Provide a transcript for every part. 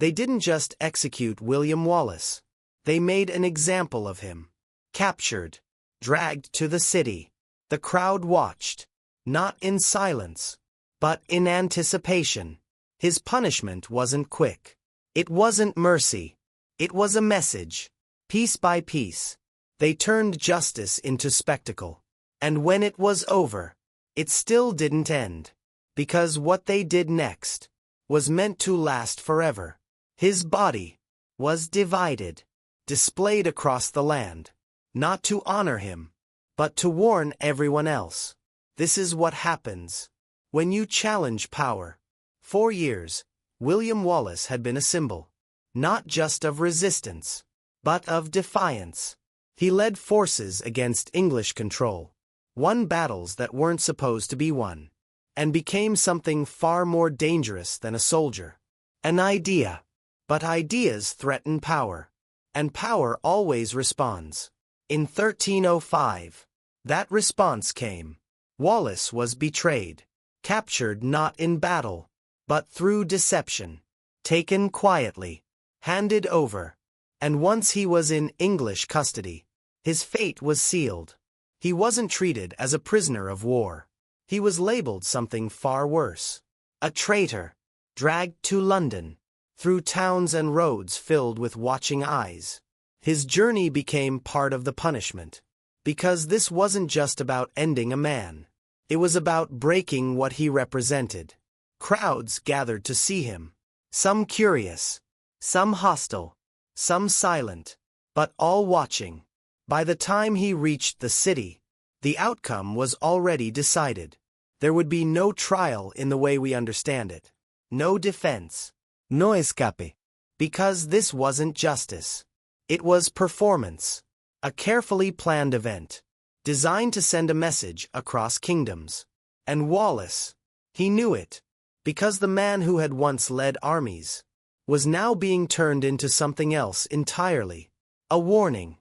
They didn't just execute William Wallace. They made an example of him. Captured, dragged to the city. The crowd watched, not in silence, but in anticipation. His punishment wasn't quick. It wasn't mercy. It was a message. Piece by piece, they turned justice into spectacle. And when it was over, it still didn't end. Because what they did next was meant to last forever. His body was divided, displayed across the land, not to honor him, but to warn everyone else. This is what happens when you challenge power. For years, William Wallace had been a symbol, not just of resistance, but of defiance. He led forces against English control, won battles that weren't supposed to be won, and became something far more dangerous than a soldier. An idea. But ideas threaten power, and power always responds. In 1305, that response came. Wallace was betrayed, captured not in battle, but through deception, taken quietly, handed over, and once he was in English custody, his fate was sealed. He wasn't treated as a prisoner of war. He was labeled something far worse. A traitor, dragged to London, through towns and roads filled with watching eyes. His journey became part of the punishment. Because this wasn't just about ending a man. It was about breaking what he represented. Crowds gathered to see him. Some curious, some hostile, some silent, but all watching. By the time he reached the city, the outcome was already decided. There would be no trial in the way we understand it. No defense. No escape. Because this wasn't justice. It was performance. A carefully planned event, designed to send a message across kingdoms. And Wallace, he knew it. Because the man who had once led armies was now being turned into something else entirely. A warning.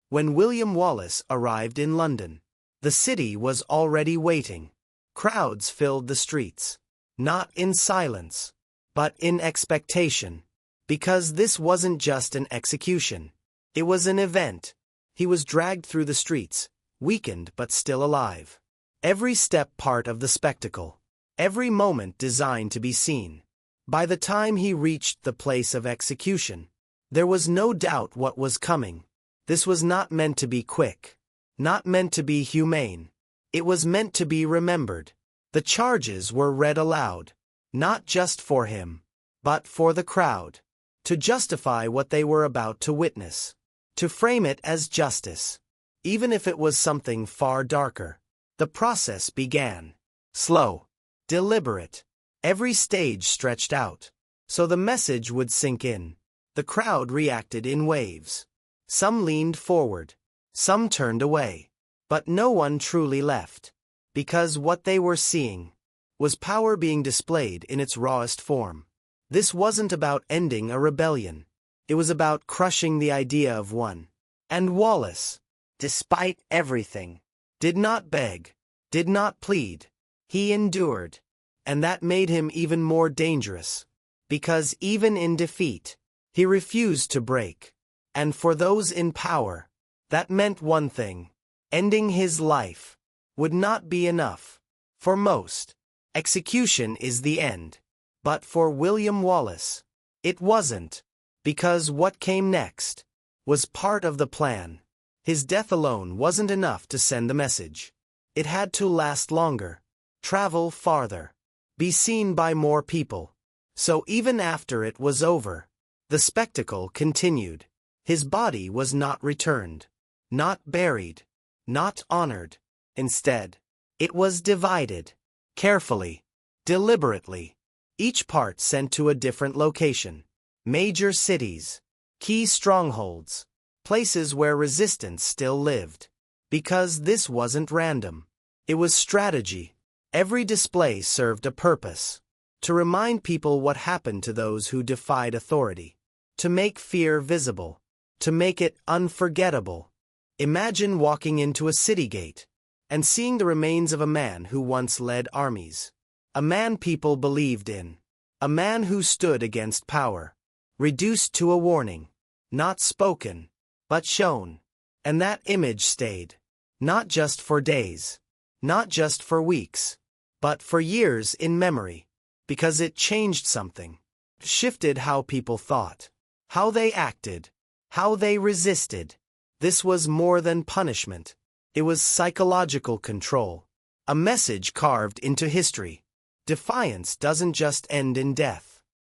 When William Wallace arrived in London, the city was already waiting. Crowds filled the streets. Not in silence, but in expectation. Because this wasn't just an execution. It was an event. He was dragged through the streets, weakened but still alive. Every step part of the spectacle. Every moment designed to be seen. By the time he reached the place of execution, there was no doubt what was coming. This was not meant to be quick. Not meant to be humane. It was meant to be remembered. The charges were read aloud. Not just for him, but for the crowd. To justify what they were about to witness. To frame it as justice. Even if it was something far darker. The process began. Slow. Deliberate. Every stage stretched out. So the message would sink in. The crowd reacted in waves. Some leaned forward. Some turned away. But no one truly left. Because what they were seeing was power being displayed in its rawest form. This wasn't about ending a rebellion. It was about crushing the idea of one. And Wallace, despite everything, did not beg, did not plead. He endured. And that made him even more dangerous. Because even in defeat, he refused to break. And for those in power, that meant one thing. Ending his life would not be enough. For most, execution is the end. But for William Wallace, it wasn't. Because what came next was part of the plan. His death alone wasn't enough to send the message. It had to last longer, travel farther, be seen by more people. So even after it was over, the spectacle continued. His body was not returned, not buried, not honored. Instead, it was divided, carefully, deliberately, each part sent to a different location. Major cities, key strongholds, places where resistance still lived. Because this wasn't random. It was strategy. Every display served a purpose. To remind people what happened to those who defied authority. To make fear visible. To make it unforgettable. Imagine walking into a city gate and seeing the remains of a man who once led armies. A man people believed in. A man who stood against power. reduced to a warning, not spoken, but shown. And that image stayed, not just for days, not just for weeks, but for years in memory, because it changed something, shifted how people thought, how they acted, how they resisted. This was more than punishment. It was psychological control, a message carved into history. Defiance doesn't just end in death.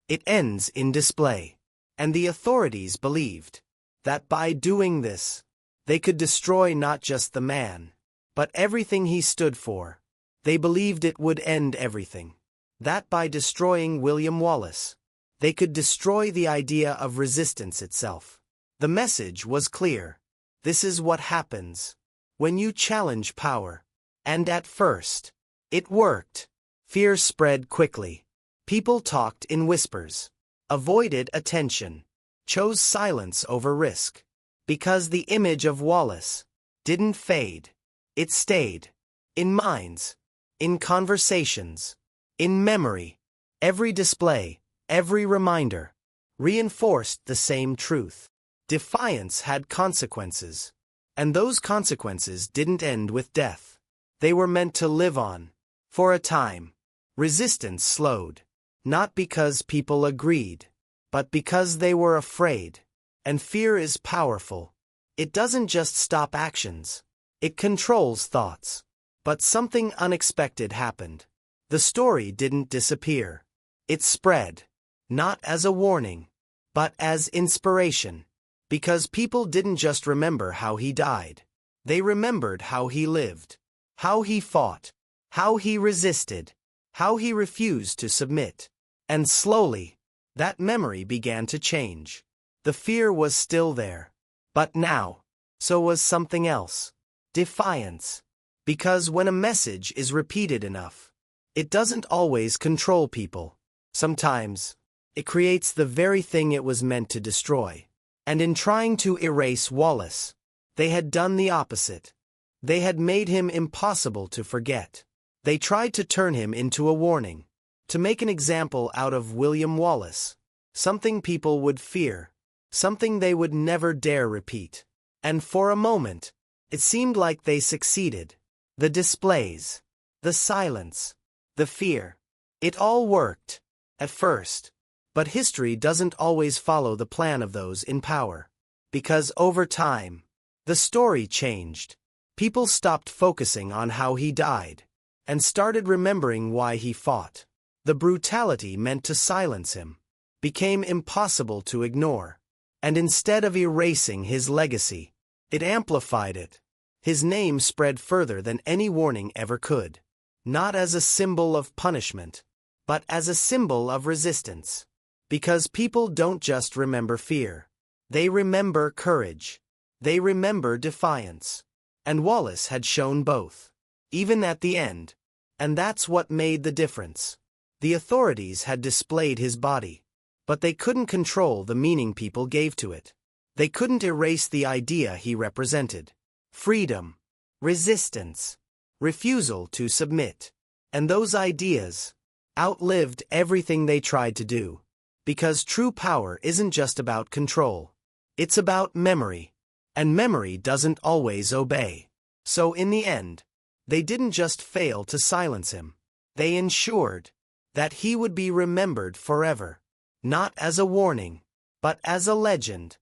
It ends in display. And the authorities believed that by doing this, they could destroy not just the man, but everything he stood for. They believed it would end everything. That by destroying William Wallace, they could destroy the idea of resistance itself. The message was clear. This is what happens when you challenge power. And at first, it worked. Fear spread quickly. People talked in whispers, avoided attention, chose silence over risk. Because the image of Wallace didn't fade. It stayed. In minds, in conversations, in memory. Every display, every reminder, reinforced the same truth. Defiance had consequences. And those consequences didn't end with death. They were meant to live on. For a time, resistance slowed. Not because people agreed, but because they were afraid. And fear is powerful. It doesn't just stop actions. It controls thoughts. But something unexpected happened. The story didn't disappear. It spread. Not as a warning, but as inspiration. Because people didn't just remember how he died. They remembered how he lived. How he fought. How he resisted. How he refused to submit. And slowly, that memory began to change. The fear was still there. But now, so was something else. Defiance. Because when a message is repeated enough, it doesn't always control people. Sometimes, it creates the very thing it was meant to destroy. And in trying to erase Wallace, they had done the opposite. They had made him impossible to forget. They tried to turn him into a warning, to make an example out of William Wallace, something people would fear. Something they would never dare repeat. And for a moment, it seemed like they succeeded. The displays, the silence, the fear. It all worked, at first. But history doesn't always follow the plan of those in power. Because over time, the story changed. People stopped focusing on how he died, and started remembering why he fought. The brutality meant to silence him became impossible to ignore. And instead of erasing his legacy, it amplified it. His name spread further than any warning ever could. Not as a symbol of punishment, but as a symbol of resistance. Because people don't just remember fear. They remember courage. They remember defiance. And Wallace had shown both. Even at the end. And that's what made the difference. The authorities had displayed his body. But they couldn't control the meaning people gave to it. They couldn't erase the idea he represented. Freedom, resistance, refusal to submit. And those ideas outlived everything they tried to do. Because true power isn't just about control. It's about memory. And memory doesn't always obey. So in the end, they didn't just fail to silence him. They ensured that he would be remembered forever. Not as a warning, but as a legend.